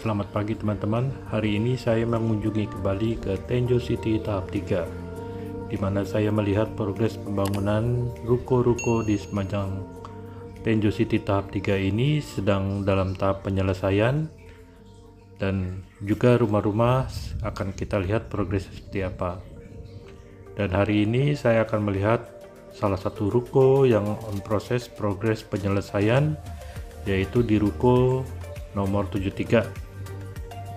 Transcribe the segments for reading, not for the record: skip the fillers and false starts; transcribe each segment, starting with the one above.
Selamat pagi teman-teman. Hari ini saya mengunjungi kembali ke Tenjo City tahap 3, di mana saya melihat progres pembangunan ruko-ruko di sepanjang Tenjo City tahap 3 ini sedang dalam tahap penyelesaian, dan juga rumah-rumah akan kita lihat progres seperti apa. Dan hari ini saya akan melihat salah satu ruko yang on proses progres penyelesaian, yaitu di ruko nomor 73.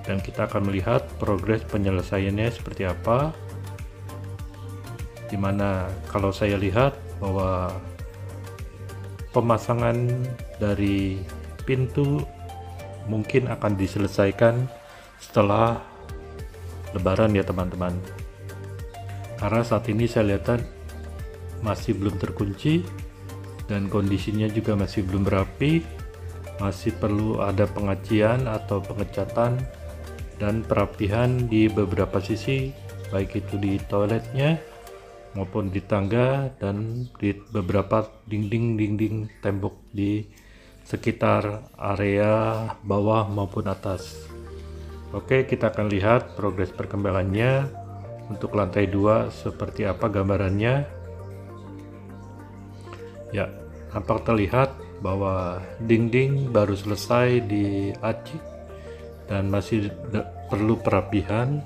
Dan kita akan melihat progres penyelesaiannya seperti apa, dimana kalau saya lihat bahwa pemasangan dari pintu mungkin akan diselesaikan setelah lebaran ya teman-teman, karena saat ini saya lihat masih belum terkunci dan kondisinya juga masih belum rapi, masih perlu ada pengacian atau pengecatan dan perapihan di beberapa sisi, baik itu di toiletnya maupun di tangga dan di beberapa dinding tembok di sekitar area bawah maupun atas. Oke, kita akan lihat progres perkembangannya. Untuk lantai 2 seperti apa gambarannya. Ya, nampak terlihat bahwa dinding baru selesai diaci dan masih perlu perapihan,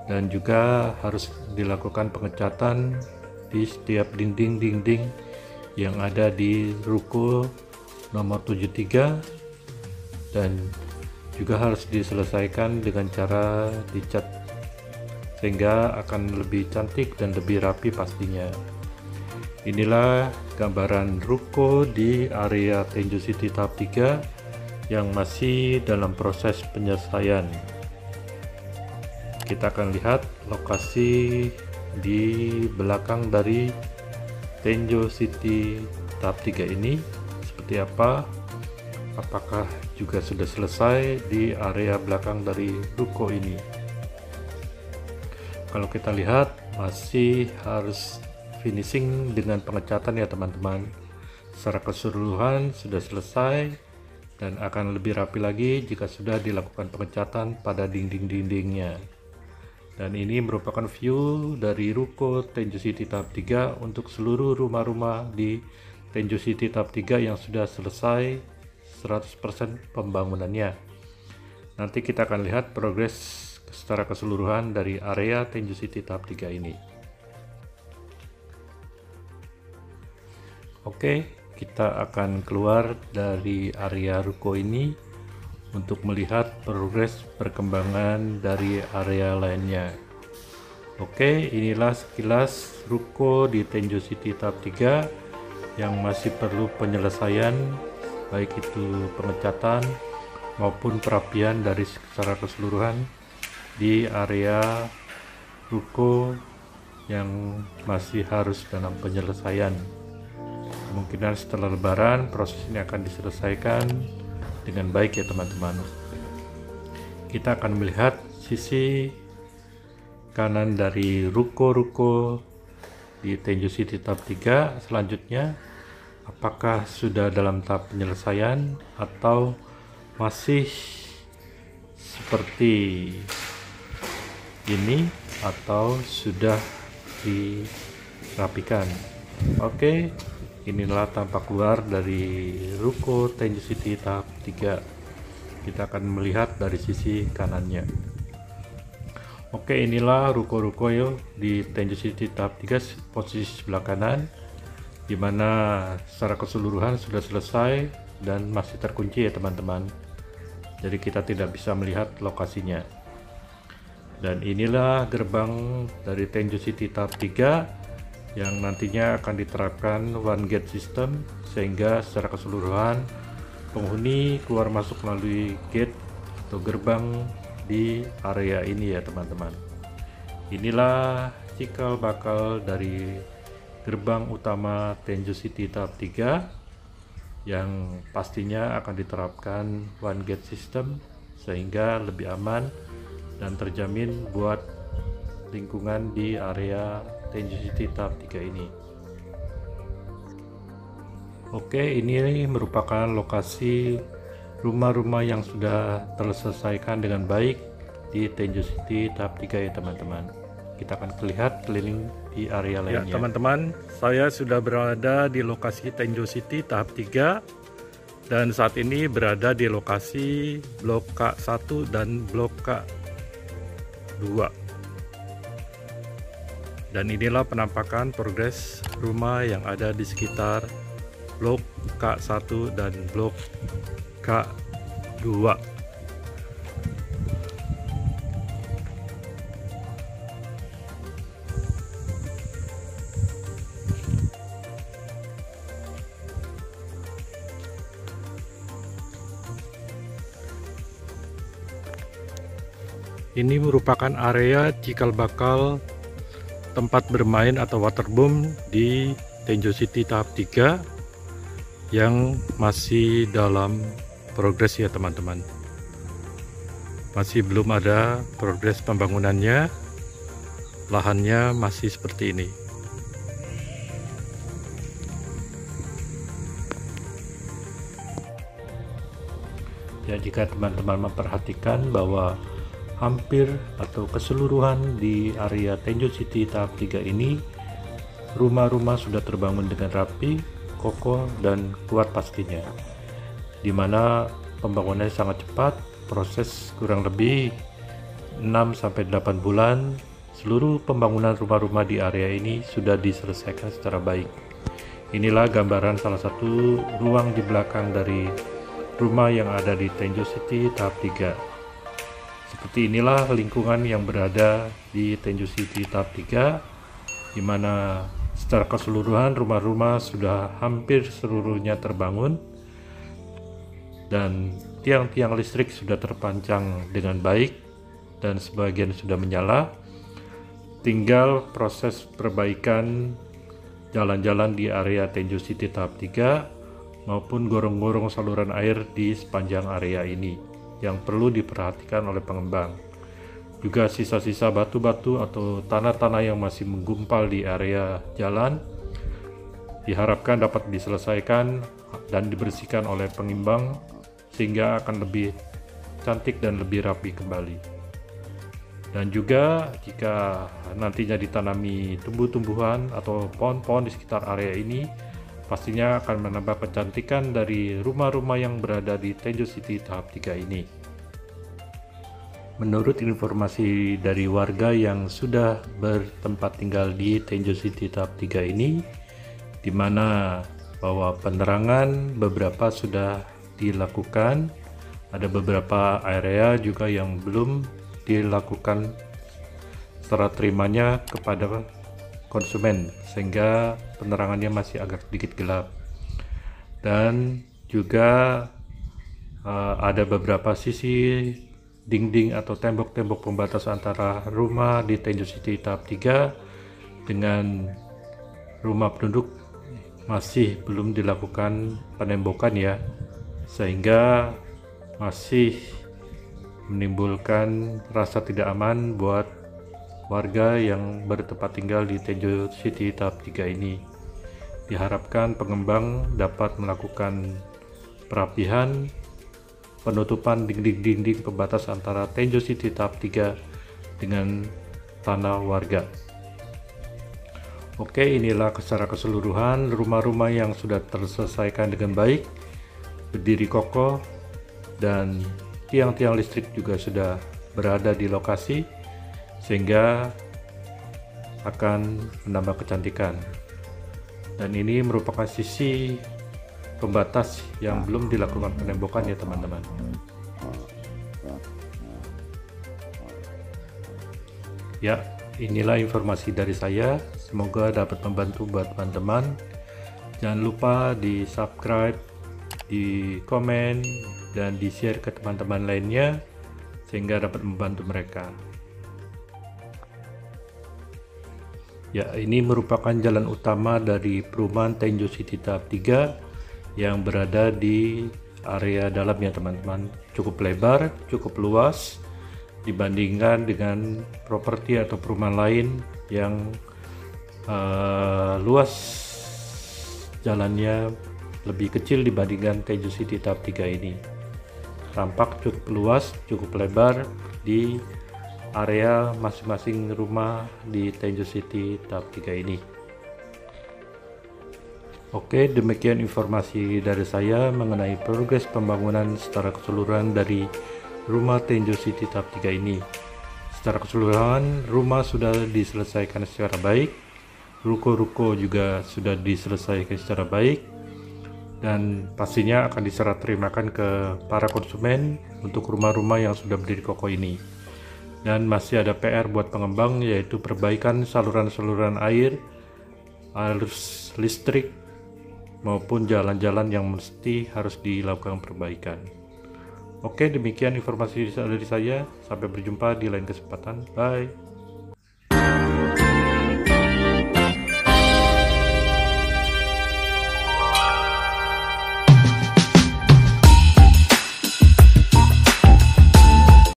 dan juga harus dilakukan pengecatan di setiap dinding-dinding yang ada di ruko nomor 73, dan juga harus diselesaikan dengan cara dicat sehingga akan lebih cantik dan lebih rapi pastinya. Inilah gambaran ruko di area Tenjo City tahap 3 yang masih dalam proses penyelesaian. Kita akan lihat lokasi di belakang dari Tenjo City tahap 3 ini seperti apa. Apakah juga sudah selesai di area belakang dari ruko ini? Kalau kita lihat masih harus finishing dengan pengecatan ya teman-teman. Secara keseluruhan sudah selesai dan akan lebih rapi lagi jika sudah dilakukan pengecatan pada dinding-dindingnya. Dan ini merupakan view dari ruko Tenjo City tahap 3 untuk seluruh rumah-rumah di Tenjo City tahap 3 yang sudah selesai 100% pembangunannya. Nanti kita akan lihat progres secara keseluruhan dari area Tenjo City tahap 3 ini. Oke, kita akan keluar dari area ruko ini untuk melihat progres perkembangan dari area lainnya. Oke, inilah sekilas ruko di Tenjo City tahap 3 yang masih perlu penyelesaian, baik itu pengecatan maupun perapian dari secara keseluruhan di area ruko yang masih harus dalam penyelesaian. Kemungkinan setelah lebaran proses ini akan diselesaikan dengan baik ya teman-teman. Kita akan melihat sisi kanan dari ruko-ruko di Tenjo City tahap 3 selanjutnya. Apakah sudah dalam tahap penyelesaian atau masih seperti ini atau sudah dirapikan. Oke, inilah tampak luar dari ruko Tenjo City tahap 3. Kita akan melihat dari sisi kanannya. Oke, inilah ruko-ruko di Tenjo City tahap 3 posisi sebelah kanan, dimana secara keseluruhan sudah selesai dan masih terkunci ya teman-teman. Jadi kita tidak bisa melihat lokasinya. Dan inilah gerbang dari Tenjo City tahap 3 yang nantinya akan diterapkan one gate system, sehingga secara keseluruhan penghuni keluar masuk melalui gate atau gerbang di area ini ya teman-teman. Inilah cikal bakal dari gerbang utama Tenjo City tahap 3 yang pastinya akan diterapkan one gate system sehingga lebih aman dan terjamin buat lingkungan di area Tenjo City tahap 3 ini. Oke, ini merupakan lokasi rumah-rumah yang sudah terselesaikan dengan baik di Tenjo City tahap 3 ya teman-teman. Kita akan lihat keliling di area lainnya. Ya teman-teman, saya sudah berada di lokasi Tenjo City tahap 3 dan saat ini berada di lokasi blok K1 dan blok K2. Dan inilah penampakan progres rumah yang ada di sekitar blok K1 dan blok K2. Ini merupakan area cikal bakal tempat bermain atau waterboom di Tenjo City tahap 3 yang masih dalam progres ya teman-teman. Masih belum ada progres pembangunannya, lahannya masih seperti ini. Ya, jika teman-teman memperhatikan bahwa hampir atau keseluruhan di area Tenjo City tahap 3 ini rumah-rumah sudah terbangun dengan rapi, kokoh dan kuat pastinya, dimana pembangunannya sangat cepat, proses kurang lebih 6-8 bulan. Seluruh pembangunan rumah-rumah di area ini sudah diselesaikan secara baik. Inilah gambaran salah satu ruang di belakang dari rumah yang ada di Tenjo City tahap 3. Seperti inilah lingkungan yang berada di Tenjo City tahap 3, di mana secara keseluruhan rumah-rumah sudah hampir seluruhnya terbangun dan tiang-tiang listrik sudah terpancang dengan baik dan sebagian sudah menyala. Tinggal proses perbaikan jalan-jalan di area Tenjo City tahap 3 maupun gorong-gorong saluran air di sepanjang area ini yang perlu diperhatikan oleh pengembang. Juga sisa-sisa batu-batu atau tanah-tanah yang masih menggumpal di area jalan diharapkan dapat diselesaikan dan dibersihkan oleh pengembang sehingga akan lebih cantik dan lebih rapi kembali. Dan juga jika nantinya ditanami tumbuh-tumbuhan atau pohon-pohon di sekitar area ini, pastinya akan menambah kecantikan dari rumah-rumah yang berada di Tenjo City tahap 3 ini. Menurut informasi dari warga yang sudah bertempat tinggal di Tenjo City tahap 3 ini, di mana bahwa penerangan beberapa sudah dilakukan, ada beberapa area juga yang belum dilakukan serah terimanya kepada konsumen, sehingga penerangannya masih agak sedikit gelap. Dan juga ada beberapa sisi dinding atau tembok-tembok pembatas antara rumah di Tenjo City tahap 3 dengan rumah penduduk masih belum dilakukan penembokan ya, sehingga masih menimbulkan rasa tidak aman buat warga yang bertempat tinggal di Tenjo City tahap 3 ini. Diharapkan pengembang dapat melakukan perapihan, penutupan dinding-dinding pembatas antara Tenjo City tahap 3 dengan tanah warga. Oke, inilah secara keseluruhan rumah-rumah yang sudah terselesaikan dengan baik, berdiri kokoh, dan tiang-tiang listrik juga sudah berada di lokasi, sehingga akan menambah kecantikan. Dan ini merupakan sisi pembatas yang belum dilakukan penembokan ya teman-teman. Ya, inilah informasi dari saya. Semoga dapat membantu buat teman-teman. Jangan lupa di subscribe, di komen, dan di share ke teman-teman lainnya sehingga dapat membantu mereka. Ya, ini merupakan jalan utama dari perumahan Tenjo City tahap 3 yang berada di area dalamnya teman-teman. Cukup lebar, cukup luas dibandingkan dengan properti atau perumahan lain yang luas jalannya lebih kecil dibandingkan Tenjo City tahap 3 ini. tampak cukup luas, cukup lebar di area masing-masing rumah di Tenjo City tahap 3 ini. Oke, demikian informasi dari saya mengenai progres pembangunan secara keseluruhan dari rumah Tenjo City tahap 3 ini. Secara keseluruhan, rumah sudah diselesaikan secara baik, ruko-ruko juga sudah diselesaikan secara baik, dan pastinya akan diserah terimakan ke para konsumen untuk rumah-rumah yang sudah berdiri kokoh ini. Dan masih ada PR buat pengembang, yaitu perbaikan saluran-saluran air, arus listrik, maupun jalan-jalan yang mesti harus dilakukan perbaikan. Oke, demikian informasi dari saya. Sampai berjumpa di lain kesempatan. Bye.